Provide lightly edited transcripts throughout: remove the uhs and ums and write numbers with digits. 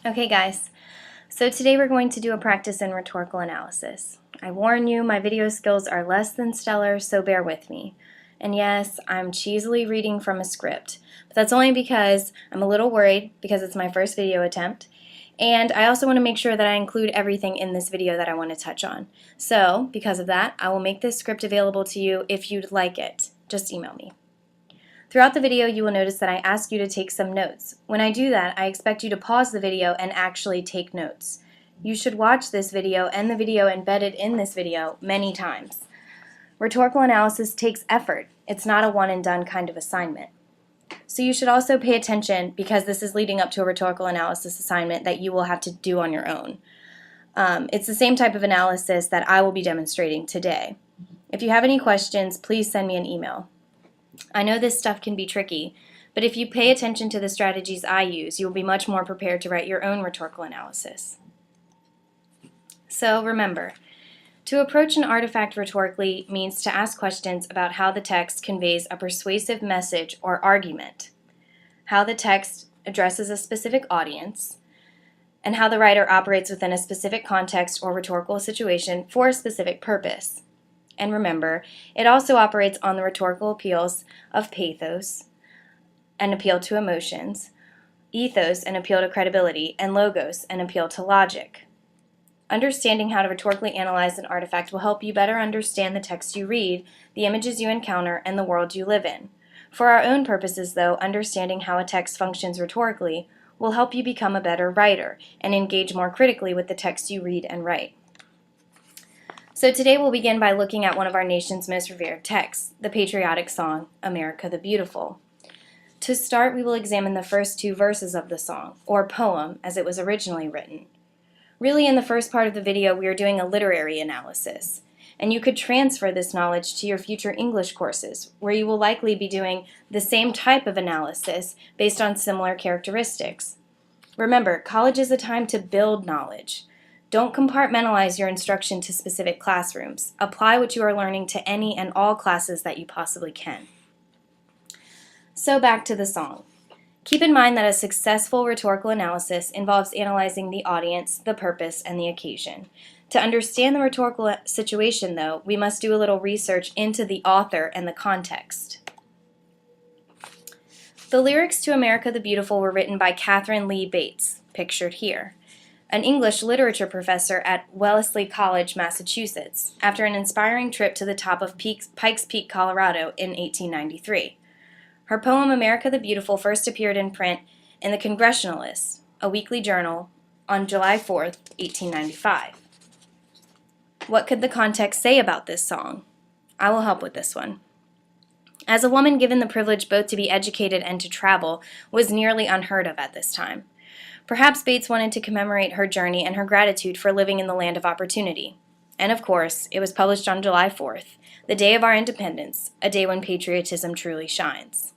Okay guys, so today we're going to do a practice in rhetorical analysis. I warn you, my video skills are less than stellar, so bear with me. And yes, I'm cheesily reading from a script, but that's only because I'm a little worried because it's my first video attempt, and I also want to make sure that I include everything in this video that I want to touch on. So, because of that, I will make this script available to you if you'd like it. Just email me. Throughout the video, you will notice that I ask you to take some notes. When I do that, I expect you to pause the video and actually take notes. You should watch this video and the video embedded in this video many times. Rhetorical analysis takes effort. It's not a one-and-done kind of assignment. So you should also pay attention because this is leading up to a rhetorical analysis assignment that you will have to do on your own. It's the same type of analysis that I will be demonstrating today. If you have any questions, please send me an email. I know this stuff can be tricky, but if you pay attention to the strategies I use, you will be much more prepared to write your own rhetorical analysis. So remember, to approach an artifact rhetorically means to ask questions about how the text conveys a persuasive message or argument, how the text addresses a specific audience, and how the writer operates within a specific context or rhetorical situation for a specific purpose. And remember, it also operates on the rhetorical appeals of pathos, an appeal to emotions, ethos, an appeal to credibility, and logos, an appeal to logic. Understanding how to rhetorically analyze an artifact will help you better understand the text you read, the images you encounter, and the world you live in. For our own purposes, though, understanding how a text functions rhetorically will help you become a better writer and engage more critically with the text you read and write. So today we'll begin by looking at one of our nation's most revered texts, the patriotic song, America the Beautiful. To start, we will examine the first two verses of the song, or poem, as it was originally written. Really, in the first part of the video, we are doing a literary analysis, and you could transfer this knowledge to your future English courses, where you will likely be doing the same type of analysis based on similar characteristics. Remember, college is a time to build knowledge. Don't compartmentalize your instruction to specific classrooms. Apply what you are learning to any and all classes that you possibly can. So back to the song. Keep in mind that a successful rhetorical analysis involves analyzing the audience, the purpose, and the occasion. To understand the rhetorical situation, though, we must do a little research into the author and the context. The lyrics to America the Beautiful were written by Catherine Lee Bates, pictured here, an English literature professor at Wellesley College, Massachusetts, after an inspiring trip to the top of Pikes Peak, Colorado in 1893. Her poem America the Beautiful first appeared in print in the Congressionalist, a weekly journal, on July 4, 1895. What could the context say about this song? I will help with this one. As a woman given the privilege both to be educated and to travel was nearly unheard of at this time. Perhaps Bates wanted to commemorate her journey and her gratitude for living in the land of opportunity. And of course, it was published on July 4th, the day of our independence, a day when patriotism truly shines.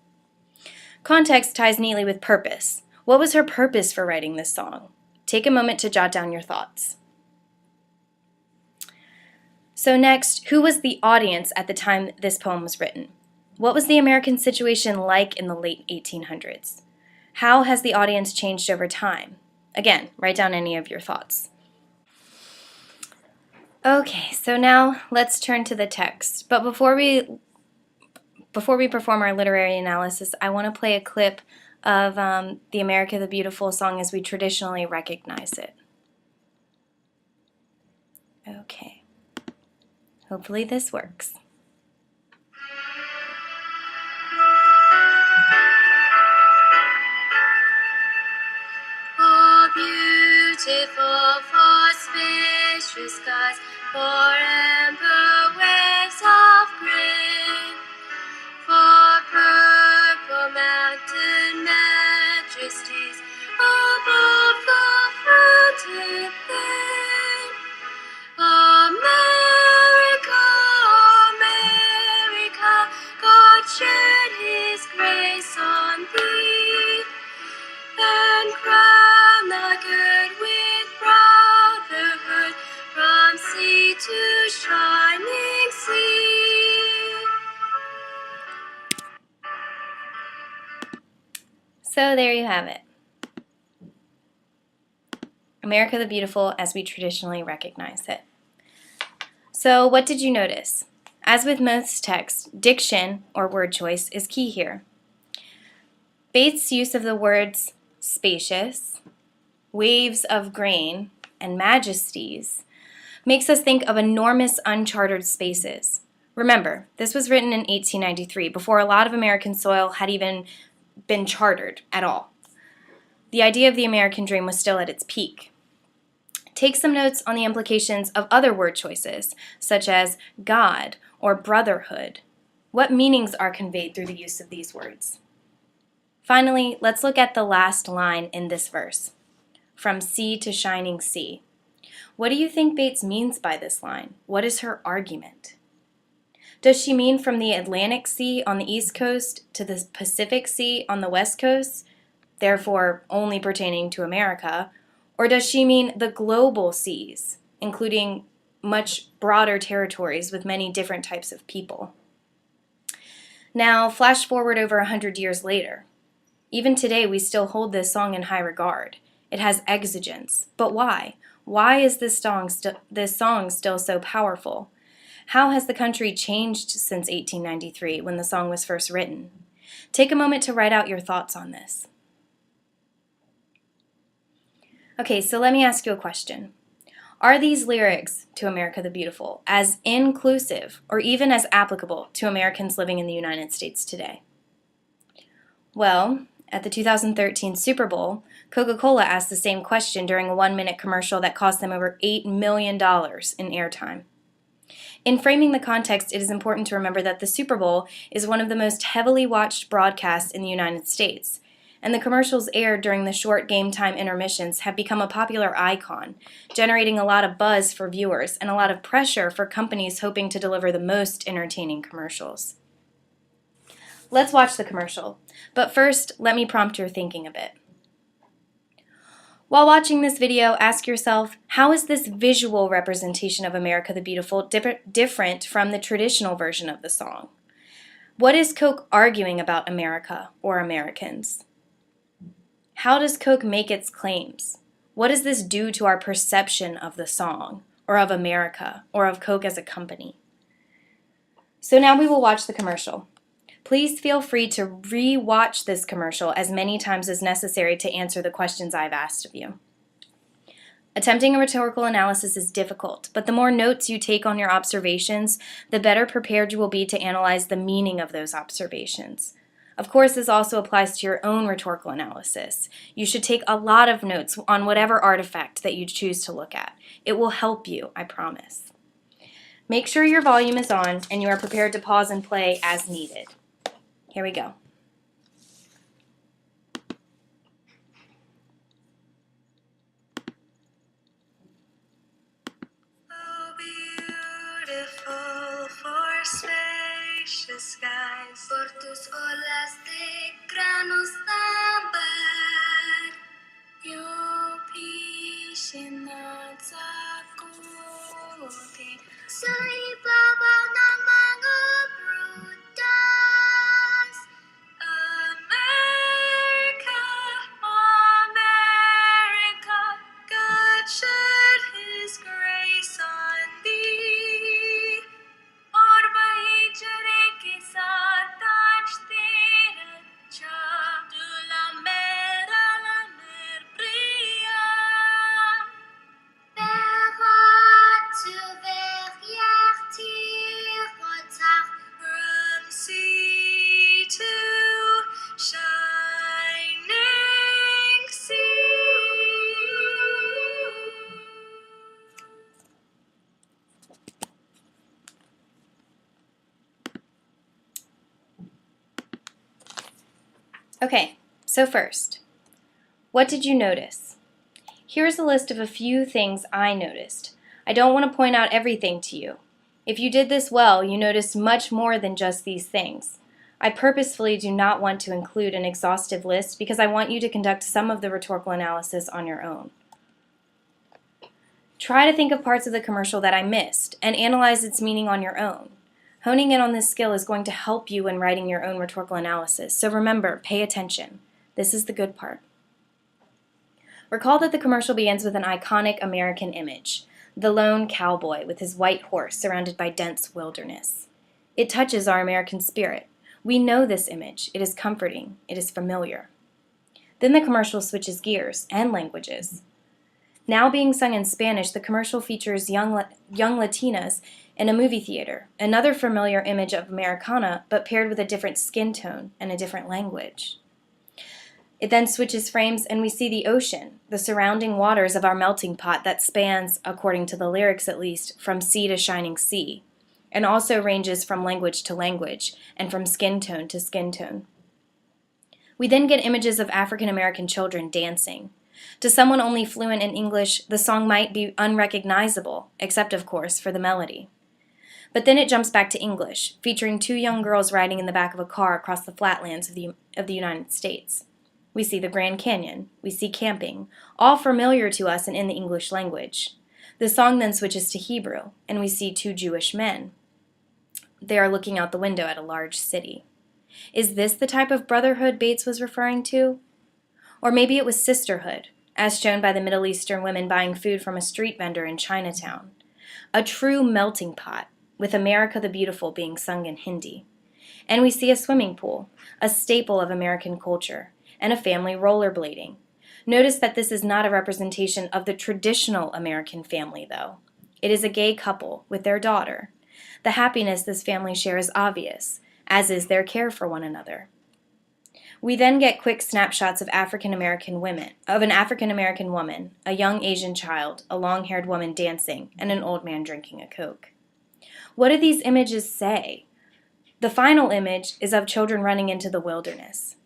Context ties neatly with purpose. What was her purpose for writing this song? Take a moment to jot down your thoughts. So next, who was the audience at the time this poem was written? What was the American situation like in the late 1800s? How has the audience changed over time? Again, write down any of your thoughts. Okay, so now let's turn to the text. But before we perform our literary analysis, I want to play a clip of the America the Beautiful song as we traditionally recognize it. Okay. Hopefully this works. Beautiful for spacious skies, for amber waves of grain, for purple mountain majesties above the fruited plain. America, America, God shed His grace on thee, and crown the good with brotherhood from sea to shining sea. So there you have it. America the Beautiful as we traditionally recognize it. So what did you notice? As with most texts, diction, or word choice, is key here. Bates' use of the words spacious, waves of grain, and majesties makes us think of enormous uncharted spaces. Remember, this was written in 1893, before a lot of American soil had even been charted at all. The idea of the American dream was still at its peak. Take some notes on the implications of other word choices, such as God or brotherhood. What meanings are conveyed through the use of these words? Finally, let's look at the last line in this verse, from sea to shining sea. What do you think Bates means by this line? What is her argument? Does she mean from the Atlantic Sea on the East Coast to the Pacific Sea on the West Coast, therefore only pertaining to America, or does she mean the global seas, including much broader territories with many different types of people? Now, flash forward over 100 years later. Even today, we still hold this song in high regard. It has exigence. But why? Why is this song still so powerful? How has the country changed since 1893 when the song was first written? Take a moment to write out your thoughts on this. Okay, so let me ask you a question. Are these lyrics to America the Beautiful as inclusive or even as applicable to Americans living in the United States today? Well, at the 2013 Super Bowl, Coca-Cola asked the same question during a 1-minute commercial that cost them over $8 million in airtime. In framing the context, it is important to remember that the Super Bowl is one of the most heavily watched broadcasts in the United States, and the commercials aired during the short game time intermissions have become a popular icon, generating a lot of buzz for viewers and a lot of pressure for companies hoping to deliver the most entertaining commercials. Let's watch the commercial, but first, let me prompt your thinking a bit. While watching this video, ask yourself, how is this visual representation of America the Beautiful different from the traditional version of the song? What is Coke arguing about America or Americans? How does Coke make its claims? What does this do to our perception of the song, or of America, or of Coke as a company? So now we will watch the commercial. Please feel free to re-watch this commercial as many times as necessary to answer the questions I've asked of you. Attempting a rhetorical analysis is difficult, but the more notes you take on your observations, the better prepared you will be to analyze the meaning of those observations. Of course, this also applies to your own rhetorical analysis. You should take a lot of notes on whatever artifact that you choose to look at. It will help you, I promise. Make sure your volume is on and you are prepared to pause and play as needed. Here we go. Oh, beautiful for spacious skies, por tus olas de granos ámbar, yo piscina't ako'y sa ibabaw ng mga prutas. America, America, God shed His grace on thee. Orba hijre ke saath aaj tera cha, tu la mer priya. Tu verrières tirotard from sea to shining sea. Okay, so first, what did you notice? Here's a list of a few things I noticed. I don't want to point out everything to you. If you did this well, you noticed much more than just these things. I purposefully do not want to include an exhaustive list because I want you to conduct some of the rhetorical analysis on your own. Try to think of parts of the commercial that I missed and analyze its meaning on your own. Honing in on this skill is going to help you when writing your own rhetorical analysis, so remember, pay attention. This is the good part. Recall that the commercial begins with an iconic American image, the lone cowboy with his white horse surrounded by dense wilderness. It touches our American spirit. We know this image. It is comforting. It is familiar. Then the commercial switches gears and languages. Now being sung in Spanish, the commercial features young Latinas in a movie theater, another familiar image of Americana, but paired with a different skin tone and a different language. It then switches frames and we see the ocean, the surrounding waters of our melting pot that spans, according to the lyrics at least, from sea to shining sea, and also ranges from language to language and from skin tone to skin tone. We then get images of African American children dancing. To someone only fluent in English, the song might be unrecognizable, except of course for the melody. But then it jumps back to English, featuring two young girls riding in the back of a car across the flatlands of the United States. We see the Grand Canyon, we see camping, all familiar to us and in the English language. The song then switches to Hebrew, and we see two Jewish men. They are looking out the window at a large city. Is this the type of brotherhood Bates was referring to? Or maybe it was sisterhood, as shown by the Middle Eastern women buying food from a street vendor in Chinatown. A true melting pot, with America the Beautiful being sung in Hindi. And we see a swimming pool, a staple of American culture, and a family rollerblading. Notice that this is not a representation of the traditional American family, though. It is a gay couple with their daughter. The happiness this family shares is obvious, as is their care for one another. We then get quick snapshots of an African American woman, a young Asian child, a long-haired woman dancing, and an old man drinking a Coke. What do these images say? The final image is of children running into the wilderness.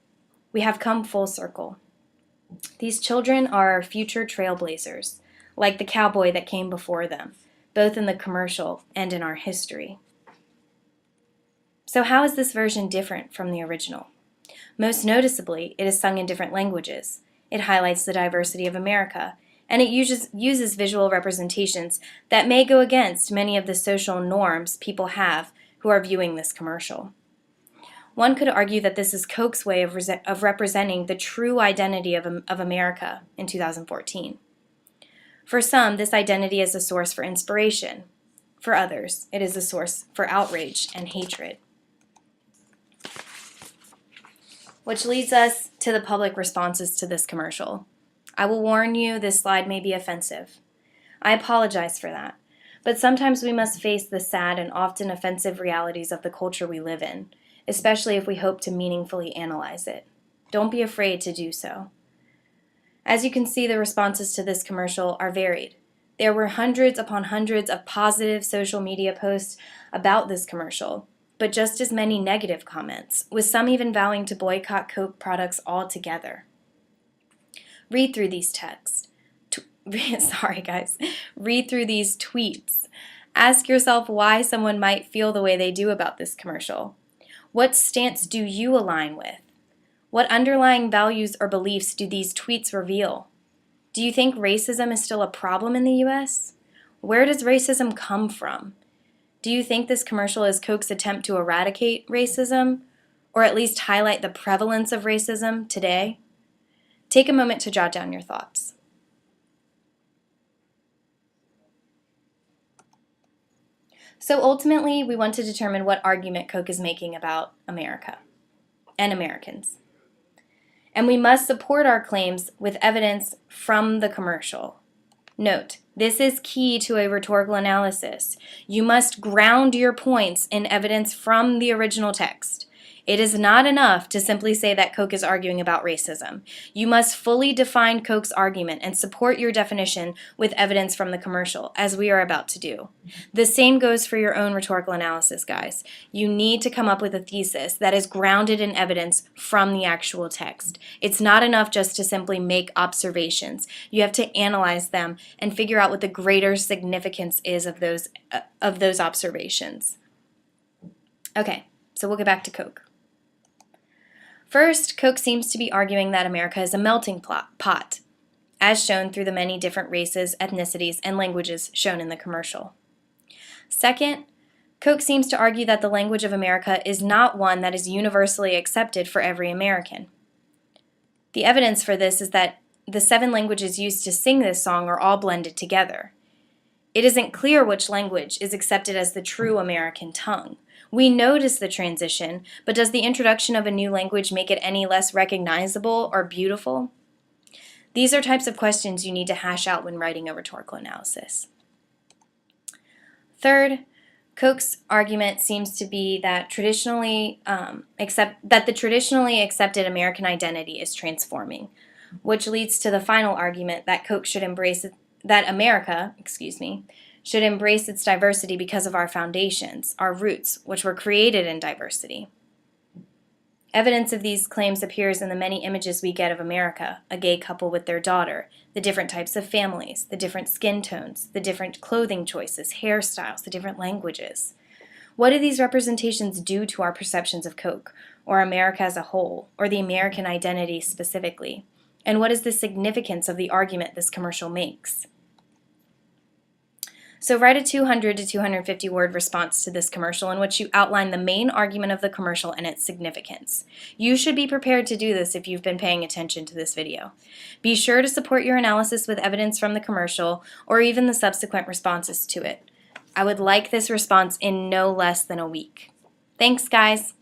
We have come full circle. These children are our future trailblazers, like the cowboy that came before them, both in the commercial and in our history. So how is this version different from the original? Most noticeably, it is sung in different languages. It highlights the diversity of America, and it uses visual representations that may go against many of the social norms people have who are viewing this commercial. One could argue that this is Coke's way of representing the true identity of America in 2014. For some, this identity is a source for inspiration. For others, it is a source for outrage and hatred. Which leads us to the public responses to this commercial. I will warn you, this slide may be offensive. I apologize for that, but sometimes we must face the sad and often offensive realities of the culture we live in, especially if we hope to meaningfully analyze it. Don't be afraid to do so. As you can see, the responses to this commercial are varied. There were hundreds upon hundreds of positive social media posts about this commercial, but just as many negative comments, with some even vowing to boycott Coke products altogether. Read through these texts. Read through these tweets. Ask yourself why someone might feel the way they do about this commercial. What stance do you align with? What underlying values or beliefs do these tweets reveal? Do you think racism is still a problem in the U.S.? Where does racism come from? Do you think this commercial is Coke's attempt to eradicate racism, or at least highlight the prevalence of racism today? Take a moment to jot down your thoughts. So ultimately, we want to determine what argument Coke is making about America and Americans. And we must support our claims with evidence from the commercial. Note, this is key to a rhetorical analysis. You must ground your points in evidence from the original text. It is not enough to simply say that Coke is arguing about racism. You must fully define Coke's argument and support your definition with evidence from the commercial, as we are about to do. The same goes for your own rhetorical analysis, guys. You need to come up with a thesis that is grounded in evidence from the actual text. It's not enough just to simply make observations. You have to analyze them and figure out what the greater significance is of those observations. Okay, so we'll get back to Coke. First, Coke seems to be arguing that America is a melting pot, as shown through the many different races, ethnicities, and languages shown in the commercial. Second, Coke seems to argue that the language of America is not one that is universally accepted for every American. The evidence for this is that the 7 languages used to sing this song are all blended together. It isn't clear which language is accepted as the true American tongue. We notice the transition, but does the introduction of a new language make it any less recognizable or beautiful? These are types of questions you need to hash out when writing a rhetorical analysis. Third, Koch's argument seems to be that the traditionally accepted American identity is transforming, which leads to the final argument that America should embrace its diversity because of our foundations, our roots, which were created in diversity. Evidence of these claims appears in the many images we get of America, a gay couple with their daughter, the different types of families, the different skin tones, the different clothing choices, hairstyles, the different languages. What do these representations do to our perceptions of Coke, or America as a whole, or the American identity specifically? And what is the significance of the argument this commercial makes? So write a 200 to 250 word response to this commercial in which you outline the main argument of the commercial and its significance. You should be prepared to do this if you've been paying attention to this video. Be sure to support your analysis with evidence from the commercial or even the subsequent responses to it. I would like this response in no less than a week. Thanks, guys.